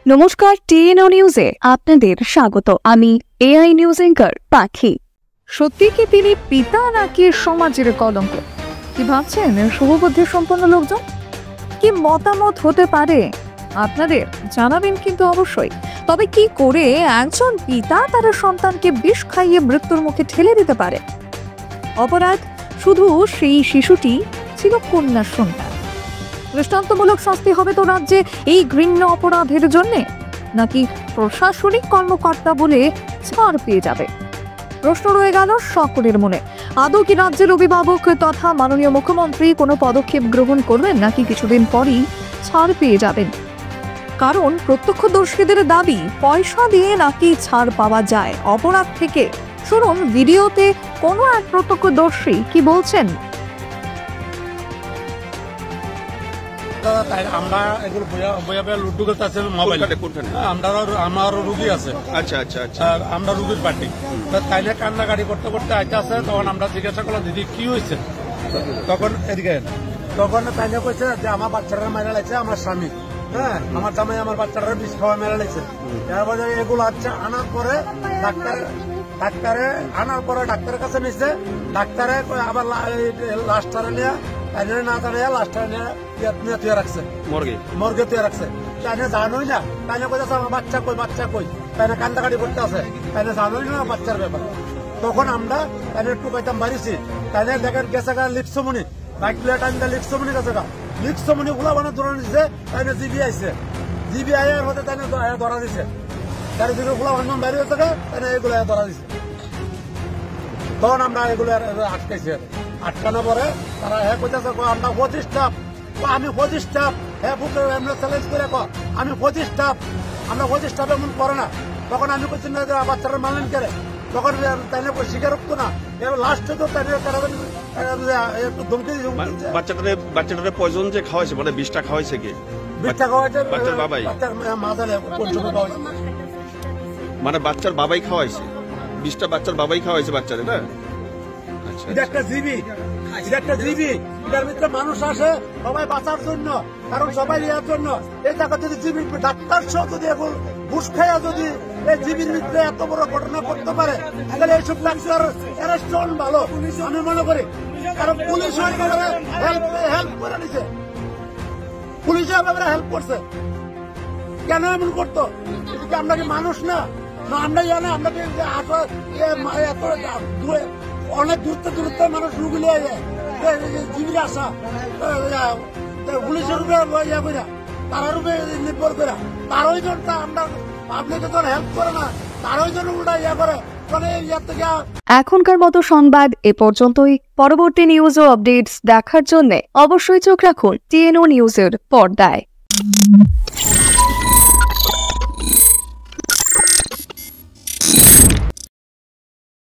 নমস্কার, টিএনও নিউজে আপনাদের স্বাগত। আমি এআই নিউজ অ্যাঙ্কার পাখি। সত্যি কি তিনি পিতা নাকি সমাজের কলঙ্ক? কি ভাবছেন শুভবুদ্ধি সম্পন্ন লোকজন? কি মতামত হতে পারে আপনাদের জানাবেন কিন্তু অবশ্যই। তবে কি করে একজন পিতা তার সন্তানকে বিষ খাইয়ে মৃত্যুর মুখে ঠেলে দিতে পারে? অপরাধ শুধু সেই শিশুটি ছিল কন্যা সন্তান। দৃষ্টান্তমূলক শাস্তি হবে তো রাজ্যে এই ঘৃণ্য অপরাধের জন্য, নাকি প্রশাসনিক কর্মকর্তা বলে ছাড় পেয়ে যাবে? প্রশ্ন রয়ে গেল সকলের মনে। আদৌ কি রাজ্যের অভিভাবক তথা মাননীয় মুখ্যমন্ত্রী কোনো পদক্ষেপ গ্রহণ করবেন, নাকি কিছুদিন পরই ছাড় পেয়ে যাবেন? কারণ প্রত্যক্ষদর্শীদের দাবি পয়সা দিয়ে নাকি ছাড় পাওয়া যায় অপরাধ থেকে। শুনুন ভিডিওতে কোনো এক প্রত্যক্ষদর্শী কি বলছেন। আমরা এগুলো বইয়া লুডু খেলতে আছে মোবাইল, আমার রুগী আছে। আচ্ছা আচ্ছা আচ্ছা, আমরা রুগীর পার্টি। তাইলে কান্নাকাটি করতে করতে আইতে আছে, তখন আমরা জিজ্ঞাসা করলাম দিদি কি হয়েছে। তখন এদিকে তাইলে কইছে যে আমার বাচ্চারা মেরে লাগছে আমার স্বামী, হ্যাঁ আমার জামাই আমার বাচ্চারা বিষ খাওয়া মেরে লাগছে। এরপরে এগুলো হচ্ছে আনার পরে ডাক্তারে আনার পরে ডাক্তারের কাছে নিচ্ছে। ডাক্তারে আবার লাস্টারে নিয়ে না জানে লাস্টারে নিয়ে তুই রাখছে মর্গে তুই রাখছে। তাইলে জানোই না, তাইলে কইছে আমার বাচ্চা কই তাইলে কান্দাকাটি করতে আছে, তাইলে জানোই না বাচ্চার ব্যাপার। তখন আমরা তাইলে একটু কইতাম বাড়িছি। তাইলে দেখেন গেছে গা লিপসমনি বাইক টাইম লিপসমনি গেছে গা লিপসমনি গুলা মানে ধরে নিচ্ছে। তাইলে জিবি আইছে, জিবি আইয়ার হতে তাইলে ধরা দিছে। তার দিকে গুলা অন্য বাইরে হচ্ছে গা, তাইলে এগুলো ধরা দিছে। তখন আমরা এগুলো আটকাইছি। আটকানোর পরে তারা হ্যাঁ কইতেছে আমরা 25 স্টাফ, আমি 25 স্টাফ, হ্যাঁ বুকে আমরা চ্যালেঞ্জ করে আমি 25 স্টাফ, আমরা 25 স্টাফ এমন করে না। তখন আমি কইছি না যে বাচ্চারা মানলেন করে, তখন তাইলে স্বীকারোক্ত না। এবার লাস্টে তো তাদের একটু ধমকি বাচ্চাটারে পয়জন যে খাওয়াইছে, মানে বিষটা খাওয়াইছে কি? বিষটা খাওয়াইছে বাচ্চার বাবাই, মানে বাচ্চার বাবাই খাওয়াইছে বিষটা, বাচ্চার বাবাই খাওয়াইছে বাচ্চারে না? এটা একটা জিবি, এটার ভিতরে মানুষ আসে সবাই বাঁচার জন্য, কারণ সবাই ইয়ার জন্য। এই জায়গা যদি জিবি ডাক্তার সহ যদি এখন ঘুষ খাইয়া যদি এই জিবির ভিতরে এত বড় ঘটনা করতে পারে, তাহলে এইসব ডাক্তার অ্যারেস্ট ভালো আমি মনে করি। কারণ পুলিশ হেল্প করে নিছে, পুলিশে ব্যাপারে হেল্প করছে। কেন এমন করতো? আমরা কি মানুষ না? আমরা জানি আমরা অনেক দূরত্ব মানুষ রুগী লিয়ে যায়, জীবিত আসা পুলিশের উপরে ইয়া করে তারার উপরে নির্ভর করে, তারই জন্য আমরা পাবলিকে তো হেল্প করে না, তারই জন্য উল্টা ইয়া করে। এখনকার মতো সংবাদ এ পর্যন্তই। পরবর্তী নিউজ ও আপডেটস দেখার জন্য অবশ্যই চোখ রাখুন টিএনও নিউজের পর্দায়।